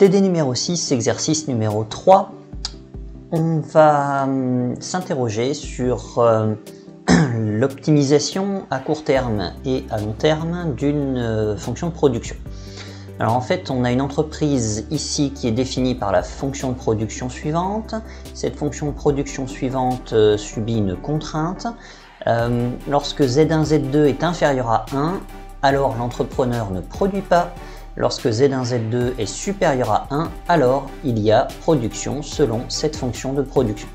TD numéro 6, exercice numéro 3. On va s'interroger sur l'optimisation à court terme et à long terme d'une fonction de production. Alors en fait, on a une entreprise ici qui est définie par la fonction de production suivante. Cette fonction de production suivante subit une contrainte. Lorsque Z1, Z2 est inférieur à 1, alors l'entrepreneur ne produit pas. Lorsque Z1, Z2 est supérieur à 1, alors il y a production selon cette fonction de production.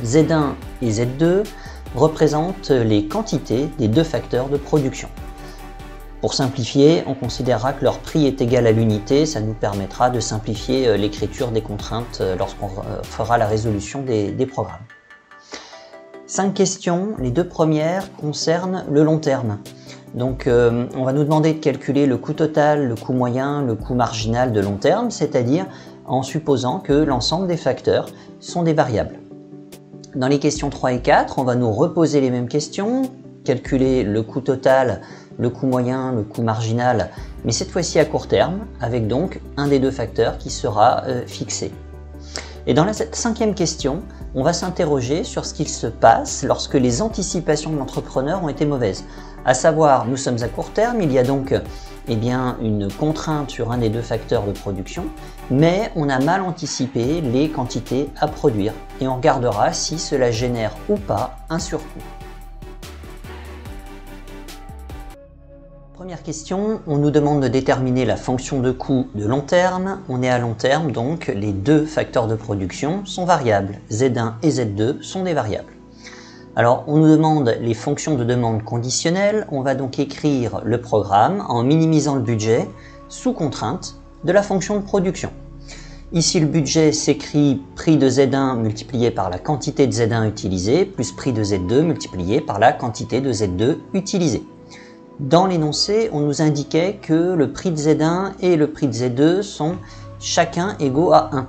Z1 et Z2 représentent les quantités des deux facteurs de production. Pour simplifier, on considérera que leur prix est égal à l'unité, ça nous permettra de simplifier l'écriture des contraintes lorsqu'on fera la résolution des programmes. 5 questions, les deux premières concernent le long terme. Donc on va nous demander de calculer le coût total, le coût moyen, le coût marginal de long terme, c'est-à-dire en supposant que l'ensemble des facteurs sont des variables. Dans les questions 3 et 4, on va nous reposer les mêmes questions, calculer le coût total, le coût moyen, le coût marginal, mais cette fois-ci à court terme, avec donc un des deux facteurs qui sera fixé. Et dans la 5e question, on va s'interroger sur ce qu'il se passe lorsque les anticipations de l'entrepreneur ont été mauvaises. À savoir, nous sommes à court terme, il y a donc une contrainte sur un des deux facteurs de production, mais on a mal anticipé les quantités à produire et on regardera si cela génère ou pas un surcoût. Première question, on nous demande de déterminer la fonction de coût de long terme. On est à long terme, donc les deux facteurs de production sont variables. Z1 et Z2 sont des variables. Alors, on nous demande les fonctions de demande conditionnelles. On va donc écrire le programme en minimisant le budget sous contrainte de la fonction de production. Ici, le budget s'écrit prix de Z1 multiplié par la quantité de Z1 utilisée plus prix de Z2 multiplié par la quantité de Z2 utilisée. Dans l'énoncé, on nous indiquait que le prix de Z1 et le prix de Z2 sont chacun égaux à 1.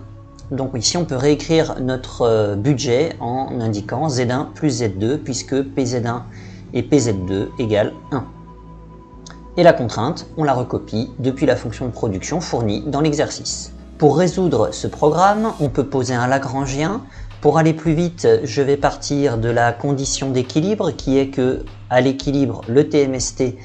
Donc ici, on peut réécrire notre budget en indiquant Z1 plus Z2 puisque PZ1 et PZ2 égale 1. Et la contrainte, on la recopie depuis la fonction de production fournie dans l'exercice. Pour résoudre ce programme, on peut poser un Lagrangien. Pour aller plus vite, je vais partir de la condition d'équilibre qui est que à l'équilibre, le TMST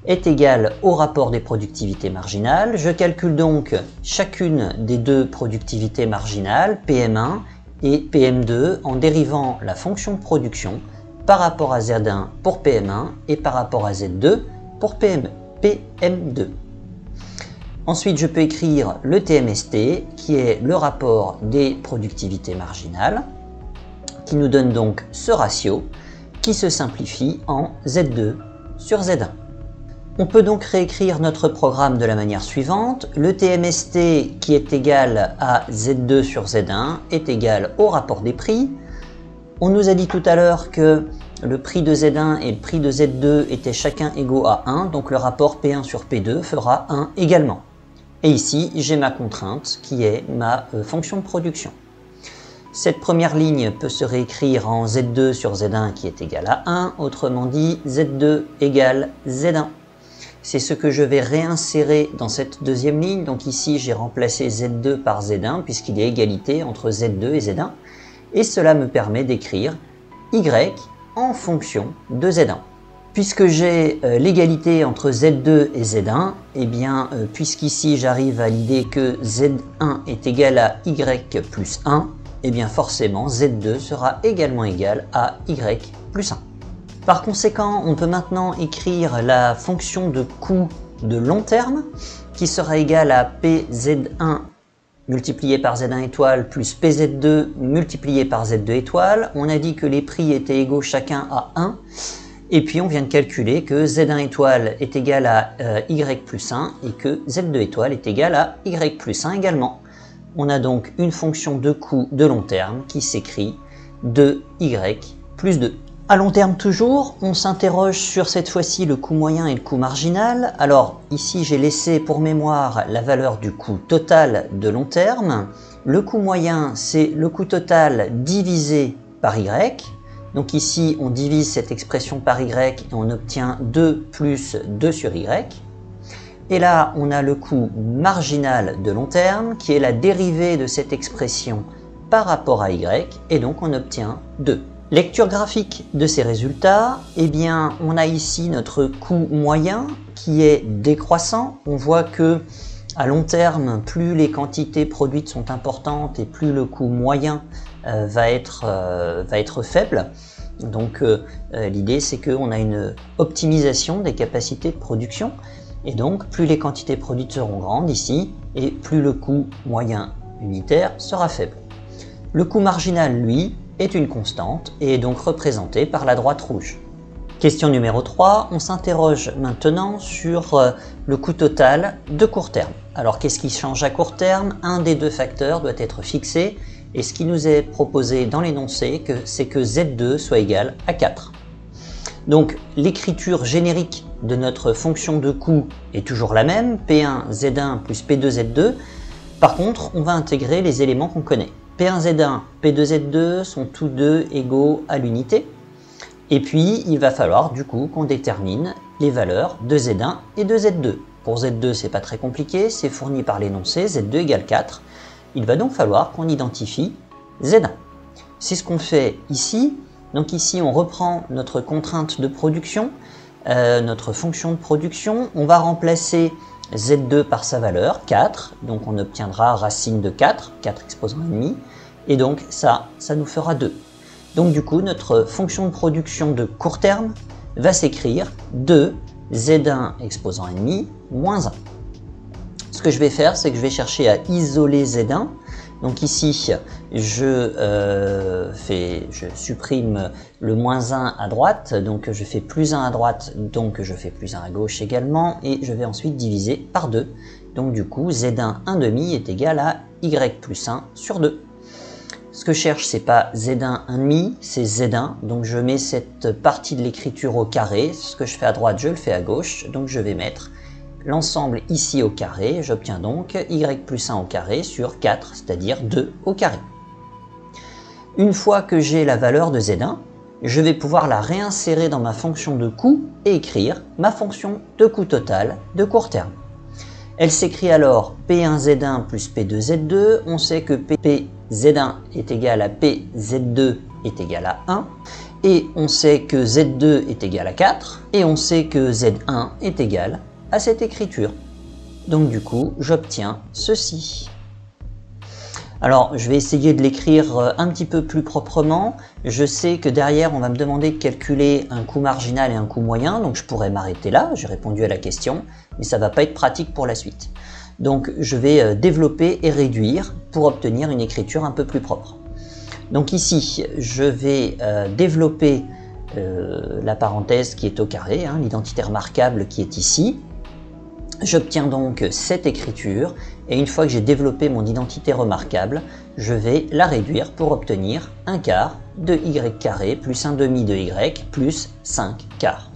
est égal au rapport des productivités marginales. Je calcule donc chacune des deux productivités marginales, PM1 et PM2, en dérivant la fonction de production par rapport à Z1 pour PM1 et par rapport à Z2 pour PM2. Ensuite, je peux écrire le TMST, qui est le rapport des productivités marginales, qui nous donne donc ce ratio, qui se simplifie en Z2 sur Z1. On peut donc réécrire notre programme de la manière suivante. Le TMST, qui est égal à Z2 sur Z1, est égal au rapport des prix. On nous a dit tout à l'heure que le prix de Z1 et le prix de Z2 étaient chacun égaux à 1, donc le rapport P1 sur P2 fera 1 également. Et ici, j'ai ma contrainte qui est ma fonction de production. Cette première ligne peut se réécrire en Z2 sur Z1 qui est égal à 1, autrement dit Z2 égale Z1. C'est ce que je vais réinsérer dans cette deuxième ligne. Donc ici, j'ai remplacé Z2 par Z1 puisqu'il y a égalité entre Z2 et Z1. Et cela me permet d'écrire Y en fonction de Z1. Puisque j'ai l'égalité entre Z2 et Z1, puisqu'ici j'arrive à l'idée que Z1 est égal à Y plus 1, forcément Z2 sera également égal à Y plus 1. Par conséquent, on peut maintenant écrire la fonction de coût de long terme qui sera égale à PZ1 multiplié par Z1 étoile plus PZ2 multiplié par Z2 étoile. On a dit que les prix étaient égaux chacun à 1. Et puis on vient de calculer que Z1 étoile est égal à Y plus 1 et que Z2 étoile est égal à Y plus 1 également. On a donc une fonction de coût de long terme qui s'écrit 2Y plus 2. À long terme toujours, on s'interroge sur cette fois-ci le coût moyen et le coût marginal. Alors ici j'ai laissé pour mémoire la valeur du coût total de long terme. Le coût moyen c'est le coût total divisé par Y. Donc ici on divise cette expression par Y et on obtient 2 plus 2 sur Y. Et là, on a le coût marginal de long terme, qui est la dérivée de cette expression par rapport à y, et donc on obtient 2. Lecture graphique de ces résultats, eh bien, on a ici notre coût moyen qui est décroissant. On voit que à long terme, plus les quantités produites sont importantes et plus le coût moyen va être faible. Donc l'idée, c'est qu'on a une optimisation des capacités de production. Et donc, plus les quantités produites seront grandes ici, et plus le coût moyen unitaire sera faible. Le coût marginal, lui, est une constante et est donc représenté par la droite rouge. Question numéro 3, on s'interroge maintenant sur le coût total de court terme. Alors qu'est-ce qui change à court terme? Un des deux facteurs doit être fixé, et ce qui nous est proposé dans l'énoncé, c'est que Z2 soit égal à 4. Donc l'écriture générique de notre fonction de coût est toujours la même, P1 Z1 plus P2 Z2. Par contre, on va intégrer les éléments qu'on connaît. P1 Z1, P2 Z2 sont tous deux égaux à l'unité. Et puis, il va falloir du coup qu'on détermine les valeurs de Z1 et de Z2. Pour Z2, c'est pas très compliqué, c'est fourni par l'énoncé, Z2 égale 4. Il va donc falloir qu'on identifie Z1. C'est ce qu'on fait ici. Donc ici, on reprend notre contrainte de production, notre fonction de production. On va remplacer Z2 par sa valeur, 4. Donc on obtiendra racine de 4, 4 exposant 1,5. Et donc ça nous fera 2. Donc du coup, notre fonction de production de court terme va s'écrire 2 Z1 exposant 1,5 moins 1. Ce que je vais faire, c'est que je vais chercher à isoler Z1. Donc ici, je supprime le moins 1 à droite, donc je fais plus 1 à droite, donc je fais plus 1 à gauche également, et je vais ensuite diviser par 2. Donc du coup, Z1 1,5 est égal à Y plus 1 sur 2. Ce que je cherche, c'est pas Z1 1,5, c'est Z1, donc je mets cette partie de l'écriture au carré. Ce que je fais à droite, je le fais à gauche, donc je vais mettre l'ensemble ici au carré, j'obtiens donc y plus 1 au carré sur 4, c'est-à-dire 2 au carré. Une fois que j'ai la valeur de Z1, je vais pouvoir la réinsérer dans ma fonction de coût et écrire ma fonction de coût total de court terme. Elle s'écrit alors P1Z1 plus P2Z2, on sait que PZ1 est égal à PZ2 est égal à 1, et on sait que Z2 est égal à 4, et on sait que Z1 est égal à cette écriture. Donc du coup, j'obtiens ceci. Alors, je vais essayer de l'écrire un petit peu plus proprement. Je sais que derrière, on va me demander de calculer un coût marginal et un coût moyen, donc je pourrais m'arrêter là, j'ai répondu à la question, mais ça ne va pas être pratique pour la suite. Donc, je vais développer et réduire pour obtenir une écriture un peu plus propre. Donc ici, je vais développer la parenthèse qui est au carré, l'identité remarquable qui est ici. J'obtiens donc cette écriture, et une fois que j'ai développé mon identité remarquable, je vais la réduire pour obtenir 1 quart de y carré plus 1 demi de y plus 5 quarts.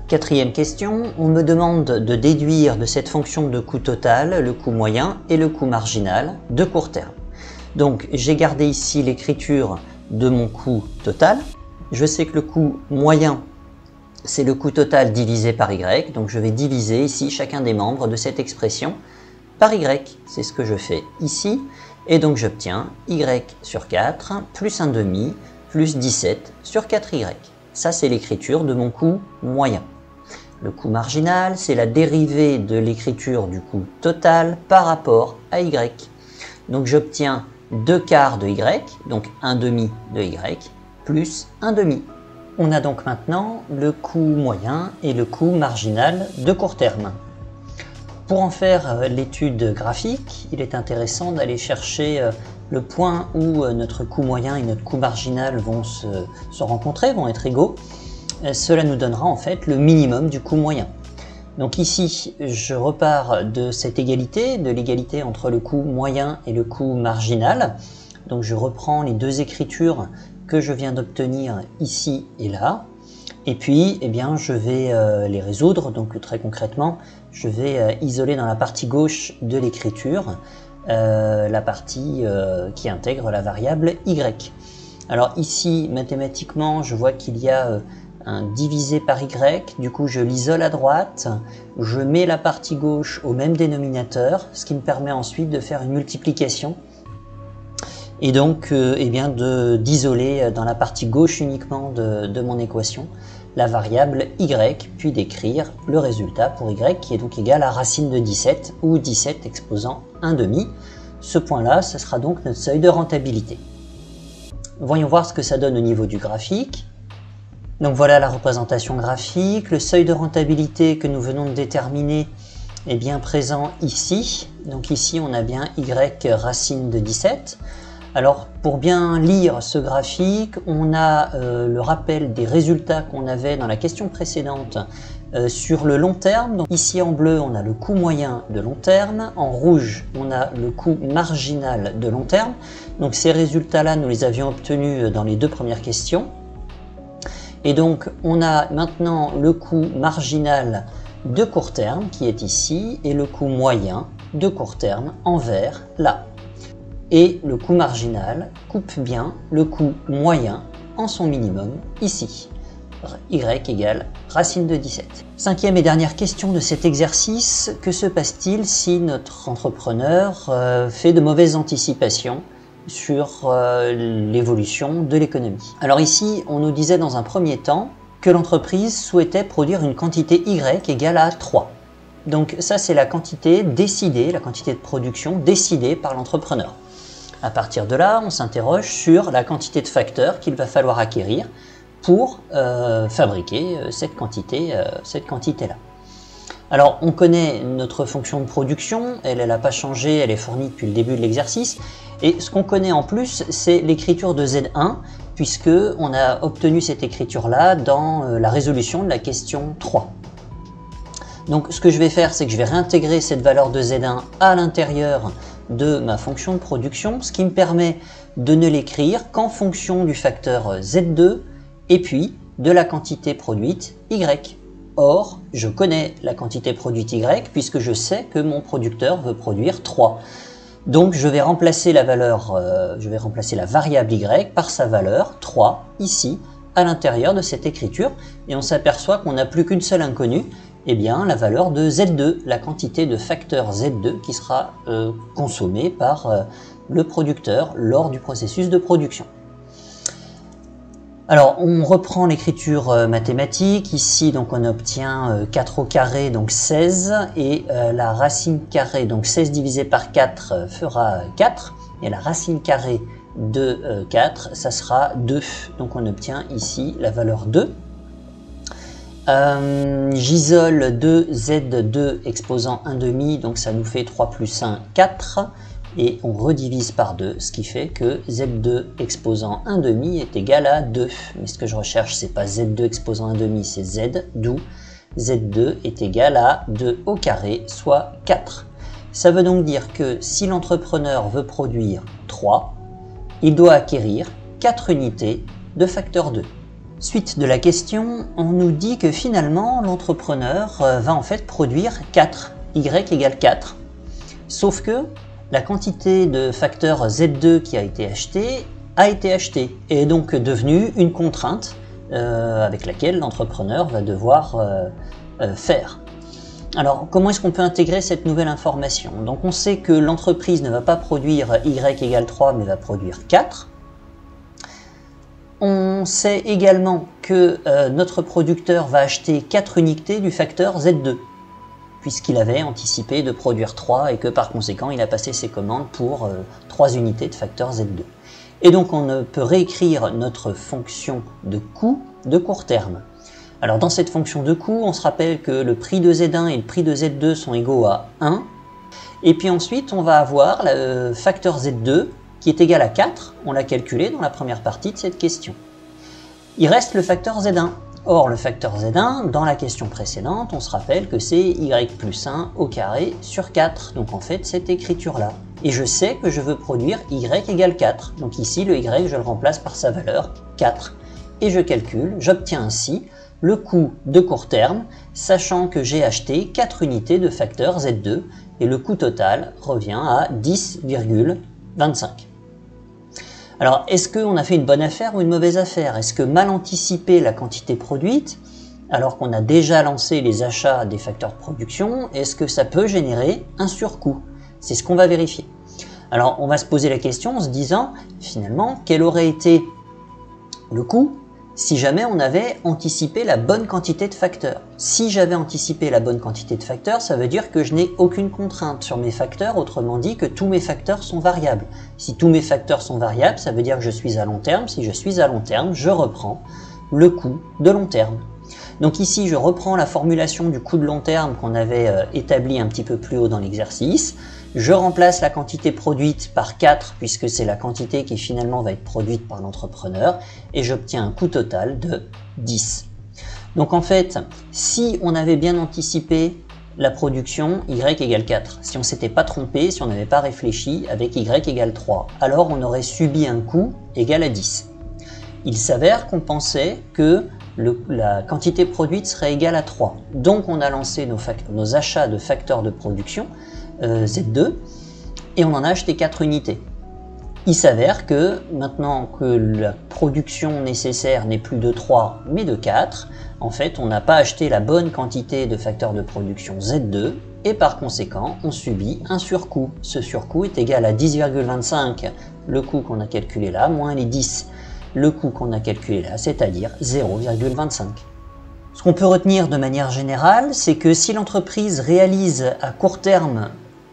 Quatrième question, on me demande de déduire de cette fonction de coût total le coût moyen et le coût marginal de court terme. Donc j'ai gardé ici l'écriture de mon coût total. Je sais que le coût moyen, c'est le coût total divisé par y, donc je vais diviser ici chacun des membres de cette expression par y. C'est ce que je fais ici, et donc j'obtiens y sur 4 plus 1 demi plus 17 sur 4y. Ça, c'est l'écriture de mon coût moyen. Le coût marginal, c'est la dérivée de l'écriture du coût total par rapport à y. Donc j'obtiens 2 quarts de y, donc 1 demi de y, plus 1 demi. On a donc maintenant le coût moyen et le coût marginal de court terme. Pour en faire l'étude graphique, il est intéressant d'aller chercher le point où notre coût moyen et notre coût marginal vont se rencontrer, vont être égaux. Cela nous donnera en fait le minimum du coût moyen. Donc ici, je repars de cette égalité, de l'égalité entre le coût moyen et le coût marginal. Donc je reprends les deux écritures que je viens d'obtenir ici et là, et puis eh bien, je vais les résoudre. Donc très concrètement, je vais isoler dans la partie gauche de l'écriture la partie qui intègre la variable y. Alors ici, mathématiquement, je vois qu'il y a divisé par y, du coup je l'isole à droite, je mets la partie gauche au même dénominateur, ce qui me permet ensuite de faire une multiplication et donc eh bien d'isoler dans la partie gauche uniquement de mon équation la variable y, puis d'écrire le résultat pour y qui est donc égal à racine de 17 ou 17 exposant 1/2. Ce point-là, ce sera donc notre seuil de rentabilité. Voyons voir ce que ça donne au niveau du graphique. Donc voilà la représentation graphique. Le seuil de rentabilité que nous venons de déterminer est bien présent ici. Donc ici, on a bien y racine de 17. Alors pour bien lire ce graphique, on a le rappel des résultats qu'on avait dans la question précédente sur le long terme. Donc ici en bleu, on a le coût moyen de long terme. En rouge, on a le coût marginal de long terme. Donc ces résultats-là, nous les avions obtenus dans les deux premières questions. Et donc on a maintenant le coût marginal de court terme qui est ici et le coût moyen de court terme en vert là. Et le coût marginal coupe bien le coût moyen en son minimum ici. Y égale racine de 17. Cinquième et dernière question de cet exercice, que se passe-t-il si notre entrepreneur fait de mauvaises anticipations sur l'évolution de l'économie? Alors ici, on nous disait dans un premier temps que l'entreprise souhaitait produire une quantité Y égale à 3. Donc ça, c'est la quantité décidée, la quantité de production décidée par l'entrepreneur. À partir de là, on s'interroge sur la quantité de facteurs qu'il va falloir acquérir pour fabriquer cette quantité-là. Alors, on connaît notre fonction de production, elle n'a pas changé, elle est fournie depuis le début de l'exercice. Et ce qu'on connaît en plus, c'est l'écriture de Z1, puisque on a obtenu cette écriture-là dans la résolution de la question 3. Donc, ce que je vais faire, c'est que je vais réintégrer cette valeur de Z1 à l'intérieur de ma fonction de production, ce qui me permet de ne l'écrire qu'en fonction du facteur Z2 et puis de la quantité produite Y. Or, je connais la quantité produite Y puisque je sais que mon producteur veut produire 3. Donc, je vais remplacer la variable Y par sa valeur 3 ici à l'intérieur de cette écriture et on s'aperçoit qu'on n'a plus qu'une seule inconnue, eh bien, la valeur de Z2, la quantité de facteur Z2 qui sera consommée par le producteur lors du processus de production. Alors, on reprend l'écriture mathématique. Ici, donc, on obtient 4 au carré, donc 16, et la racine carrée, donc 16 divisé par 4 fera 4, et la racine carrée de 4, ça sera 2. Donc, on obtient ici la valeur 2. J'isole 2Z2 exposant 1/2, donc ça nous fait 3 plus 1, 4. Et on redivise par 2, ce qui fait que Z2 exposant 1/2 est égal à 2. Mais ce que je recherche, c'est pas Z2 exposant 1/2, c'est Z, d'où Z2 est égal à 2 au carré, soit 4. Ça veut donc dire que si l'entrepreneur veut produire 3, il doit acquérir 4 unités de facteur 2. Suite de la question, on nous dit que finalement, l'entrepreneur va en fait produire 4, Y égale 4. Sauf que la quantité de facteur Z2 qui a été achetée et est donc devenue une contrainte avec laquelle l'entrepreneur va devoir faire. Alors, comment est-ce qu'on peut intégrer cette nouvelle information? Donc, on sait que l'entreprise ne va pas produire Y égale 3, mais va produire 4. On sait également que notre producteur va acheter 4 unités du facteur Z2, puisqu'il avait anticipé de produire 3 et que par conséquent, il a passé ses commandes pour 3 unités de facteur Z2. Et donc, on peut réécrire notre fonction de coût de court terme. Alors, dans cette fonction de coût, on se rappelle que le prix de Z1 et le prix de Z2 sont égaux à 1. Et puis ensuite, on va avoir le facteur Z2 qui est égal à 4. On l'a calculé dans la première partie de cette question. Il reste le facteur Z1. Or, le facteur Z1, dans la question précédente, on se rappelle que c'est Y plus 1 au carré sur 4. Donc en fait, cette écriture-là. Et je sais que je veux produire Y égale 4. Donc ici, le Y, je le remplace par sa valeur 4. Et je calcule, j'obtiens ainsi le coût de court terme, sachant que j'ai acheté 4 unités de facteur Z2. Et le coût total revient à 10,25. Alors, est-ce qu'on a fait une bonne affaire ou une mauvaise affaire? Est-ce que mal anticiper la quantité produite, alors qu'on a déjà lancé les achats des facteurs de production, est-ce que ça peut générer un surcoût? C'est ce qu'on va vérifier. Alors, on va se poser la question en se disant, finalement, quel aurait été le coût si jamais on avait anticipé la bonne quantité de facteurs? Si j'avais anticipé la bonne quantité de facteurs, ça veut dire que je n'ai aucune contrainte sur mes facteurs, autrement dit que tous mes facteurs sont variables. Si tous mes facteurs sont variables, ça veut dire que je suis à long terme. Si je suis à long terme, je reprends le coût de long terme. Donc ici, je reprends la formulation du coût de long terme qu'on avait établi un petit peu plus haut dans l'exercice. Je remplace la quantité produite par 4 puisque c'est la quantité qui finalement va être produite par l'entrepreneur et j'obtiens un coût total de 10. Donc en fait, si on avait bien anticipé la production, y égale 4. Si on ne s'était pas trompé, si on n'avait pas réfléchi avec y égale 3, alors on aurait subi un coût égal à 10. Il s'avère qu'on pensait que la quantité produite serait égale à 3. Donc on a lancé nos achats de facteurs de production Z2 et on en a acheté 4 unités. Il s'avère que maintenant que la production nécessaire n'est plus de 3 mais de 4, en fait on n'a pas acheté la bonne quantité de facteurs de production Z2 et par conséquent on subit un surcoût. Ce surcoût est égal à 10,25, le coût qu'on a calculé là, moins les 10, le coût qu'on a calculé là, c'est-à-dire 0,25. Ce qu'on peut retenir de manière générale, c'est que si l'entreprise réalise à court terme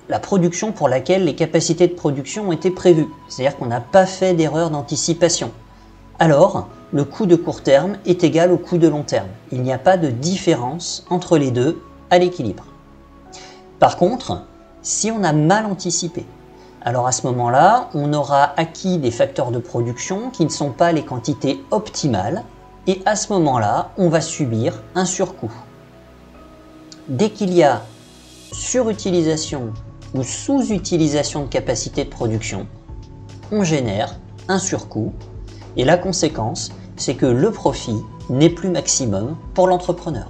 la production pour laquelle les capacités de production ont été prévues, c'est-à-dire qu'on n'a pas fait d'erreur d'anticipation, alors le coût de court terme est égal au coût de long terme. Il n'y a pas de différence entre les deux à l'équilibre. Par contre, si on a mal anticipé, alors à ce moment-là, on aura acquis des facteurs de production qui ne sont pas les quantités optimales, et à ce moment-là, on va subir un surcoût. Dès qu'il y a surutilisation ou sous-utilisation de capacité de production, on génère un surcoût, et la conséquence, c'est que le profit n'est plus maximum pour l'entrepreneur.